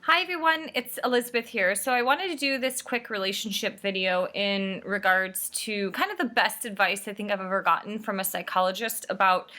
Hi everyone, it's Elizabeth here. So I wanted to do this quick relationship video in regards to kind of the best advice I think I've ever gotten from a psychologist about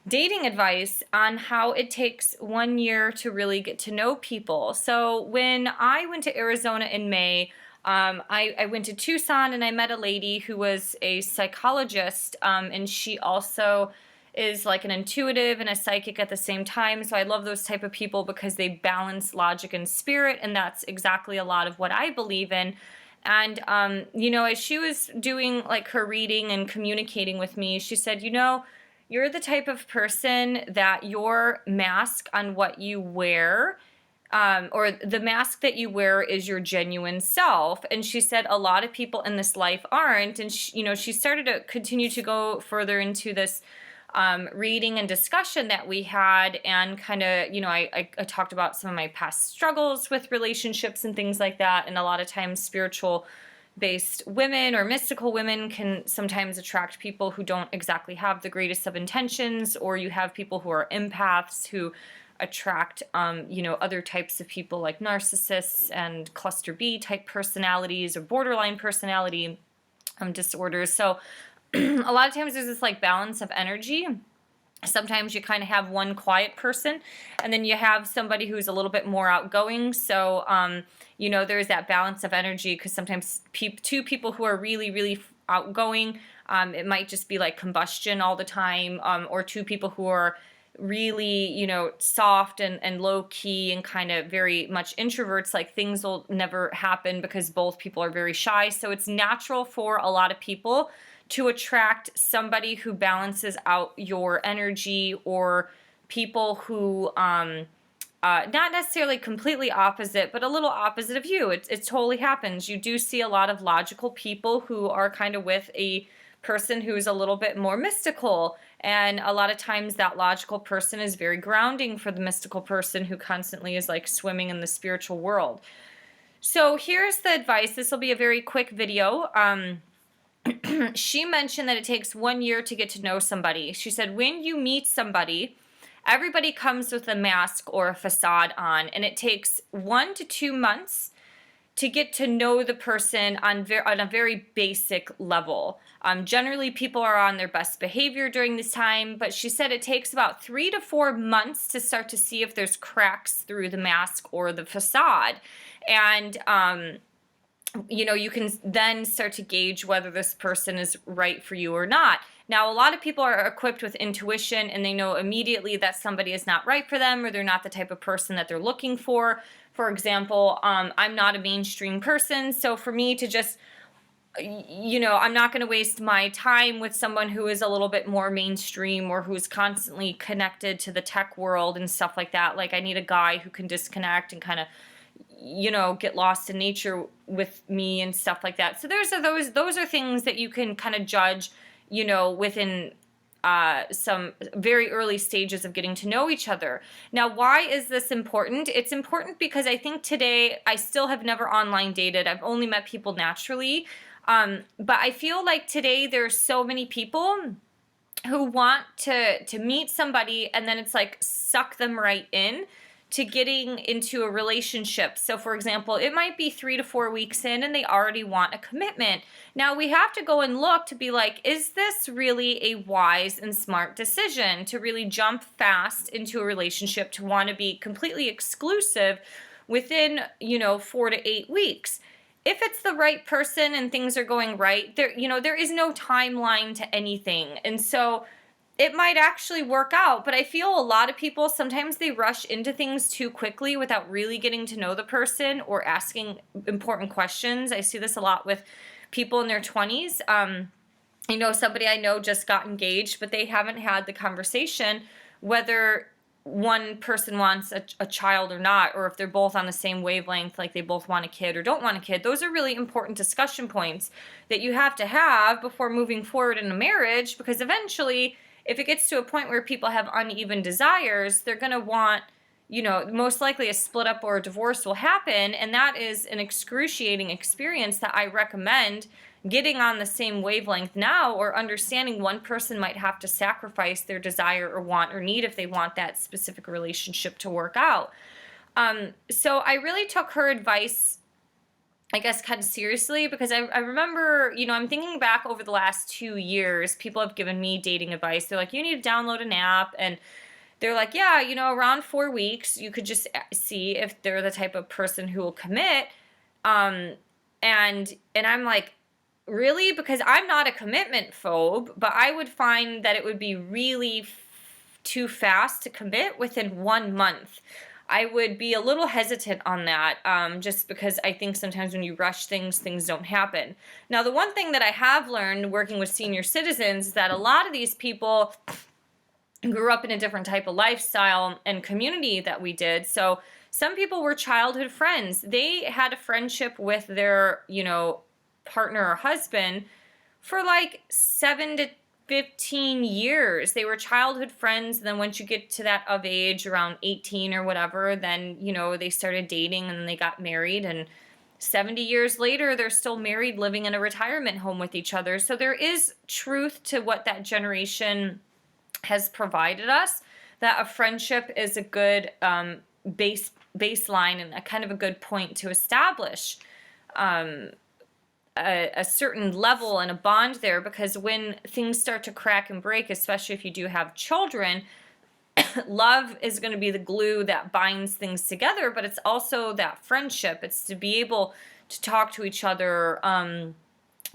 dating advice on how it takes 1 year to really get to know people. So when I went to Arizona in May, I went to Tucson and I met a lady who was a psychologist, and she also is like an intuitive and a psychic at the same time. So I love those type of people because they balance logic and spirit, and that's exactly a lot of what I believe in. And as she was doing like her reading and communicating with me, she said, you're the type of person that your mask on what you wear, or the mask that you wear is your genuine self. And she said a lot of people in this life aren't. And she started to continue to go further into this reading and discussion that we had, and kind of, I talked about some of my past struggles with relationships and things like that. And a lot of times spiritual based women or mystical women can sometimes attract people who don't exactly have the greatest of intentions, or you have people who are empaths who attract other types of people like narcissists and cluster B type personalities or borderline personality disorders. So a lot of times there's this like balance of energy. Sometimes you kind of have one quiet person, and then you have somebody who's a little bit more outgoing. So, there's that balance of energy, because sometimes two people who are really, really outgoing, it might just be like combustion all the time, or two people who are really, soft and low key and kind of very much introverts, like things will never happen because both people are very shy. So it's natural for a lot of people to attract somebody who balances out your energy, or people who not necessarily completely opposite, but a little opposite of you. It totally happens. You do see a lot of logical people who are kind of with a person who's a little bit more mystical, and a lot of times that logical person is very grounding for the mystical person who constantly is like swimming in the spiritual world. So here's the advice. This will be a very quick video. She mentioned that it takes 1 year to get to know somebody. She said when you meet somebody, everybody comes with a mask or a facade on, and it takes 1 to 2 months to get to know the person on a very basic level. Generally, people are on their best behavior during this time, but she said it takes about 3 to 4 months to start to see if there's cracks through the mask or the facade. And you can then start to gauge whether this person is right for you or not. Now, a lot of people are equipped with intuition, and they know immediately that somebody is not right for them, or they're not the type of person that they're looking for. For example, I'm not a mainstream person, so for me to just, I'm not going to waste my time with someone who is a little bit more mainstream, or who's constantly connected to the tech world and stuff like that. Like, I need a guy who can disconnect and kind of get lost in nature with me and stuff like that. So those are things that you can kind of judge, within some very early stages of getting to know each other. Now, why is this important? It's important because I think today I still have never online dated. I've only met people naturally. But I feel like today there's so many people who want to meet somebody, and then it's like suck them right in to getting into a relationship. So for example, it might be 3 to 4 weeks in and they already want a commitment. Now we have to go and look to be like, is this really a wise and smart decision to really jump fast into a relationship, to want to be completely exclusive within, 4 to 8 weeks? If it's the right person and things are going right, there is no timeline to anything. And so it might actually work out, but I feel a lot of people, sometimes they rush into things too quickly without really getting to know the person or asking important questions. I see this a lot with people in their 20s. Somebody I know just got engaged, but they haven't had the conversation whether one person wants a child or not, or if they're both on the same wavelength, like they both want a kid or don't want a kid. Those are really important discussion points that you have to have before moving forward in a marriage, because eventually, if it gets to a point where people have uneven desires, they're going to want, most likely a split up or a divorce will happen. And that is an excruciating experience that I recommend getting on the same wavelength now, or understanding one person might have to sacrifice their desire or want or need if they want that specific relationship to work out. So I really took her advice, I guess, kind of seriously, because I remember, I'm thinking back over the last 2 years, people have given me dating advice. They're like, you need to download an app. And they're like, yeah, around 4 weeks, you could just see if they're the type of person who will commit. Um, and I'm like, really? Because I'm not a commitment phobe, but I would find that it would be really too fast to commit within 1 month. I would be a little hesitant on that, just because I think sometimes when you rush things, things don't happen. Now, the one thing that I have learned working with senior citizens is that a lot of these people grew up in a different type of lifestyle and community that we did. So some people were childhood friends. They had a friendship with their, partner or husband for like 7 to 15 years. They were childhood friends. Then once you get to that of age, around 18 or whatever, then, they started dating and then they got married. And 70 years later, they're still married, living in a retirement home with each other. So there is truth to what that generation has provided us, that a friendship is a good baseline and a kind of a good point to establish a certain level and a bond there, because when things start to crack and break, especially if you do have children, love is going to be the glue that binds things together, but it's also that friendship. It's to be able to talk to each other and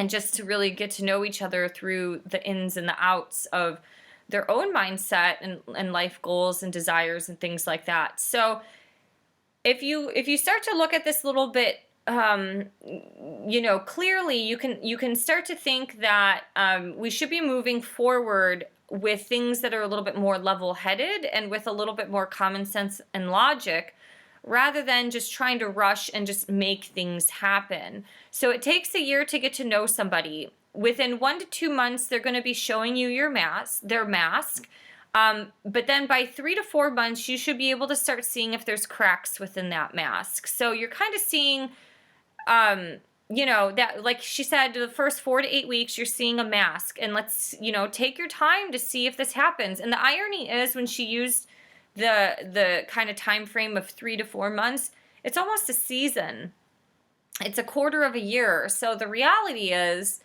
just to really get to know each other through the ins and the outs of their own mindset and life goals and desires and things like that. So if you start to look at this a little bit clearly, you can start to think that we should be moving forward with things that are a little bit more level-headed and with a little bit more common sense and logic, rather than just trying to rush and just make things happen. So it takes a year to get to know somebody. Within 1 to 2 months, they're going to be showing you their mask. But then by 3 to 4 months, you should be able to start seeing if there's cracks within that mask. So you're kind of seeing, that, like she said, the first 4 to 8 weeks, you're seeing a mask. And let's, take your time to see if this happens. And the irony is, when she used the kind of time frame of 3 to 4 months, it's almost a season. It's a quarter of a year. So the reality is,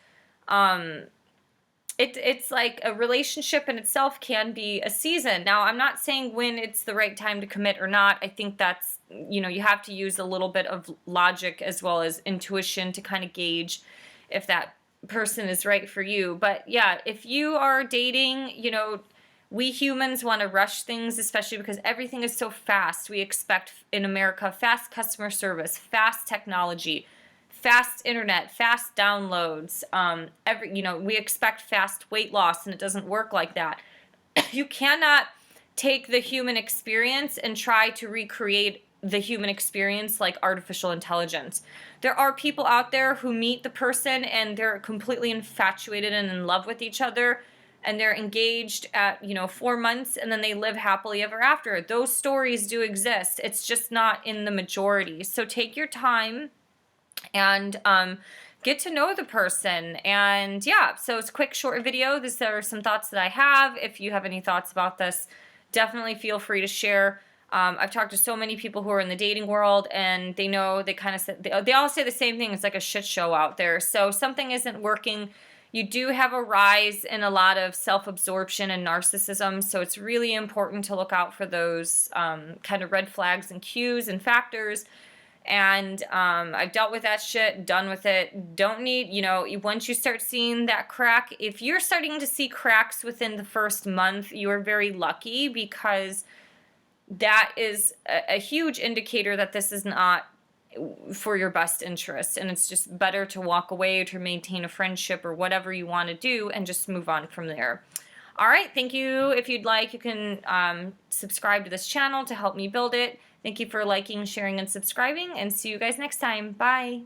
it's like a relationship in itself can be a season. Now, I'm not saying when it's the right time to commit or not. I think that's, you have to use a little bit of logic as well as intuition to kind of gauge if that person is right for you. But yeah, if you are dating, we humans want to rush things, especially because everything is so fast. We expect in America fast customer service, fast technology, fast internet, fast downloads. We expect fast weight loss, and it doesn't work like that. You cannot take the human experience and try to recreate the human experience like artificial intelligence. There are people out there who meet the person and they're completely infatuated and in love with each other, and they're engaged at 4 months, and then they live happily ever after. Those stories do exist. It's just not in the majority. So take your time and get to know the person. And yeah, so it's a quick short video. These are some thoughts that I have. If you have any thoughts about this, definitely feel free to share. I've talked to so many people who are in the dating world, and they kind of say, they all say the same thing. It's like a shit show out there. So something isn't working. You do have a rise in a lot of self-absorption and narcissism, so it's really important to look out for those kind of red flags and cues and factors. And I've dealt with that shit, done with it. Don't need, once you start seeing that crack, if you're starting to see cracks within the first month, you are very lucky, because that is a huge indicator that this is not for your best interest, and it's just better to walk away, to maintain a friendship or whatever you want to do, and just move on from there. All right, thank you. If you'd like, you can subscribe to this channel to help me build it. Thank you for liking, sharing, and subscribing, and see you guys next time. Bye.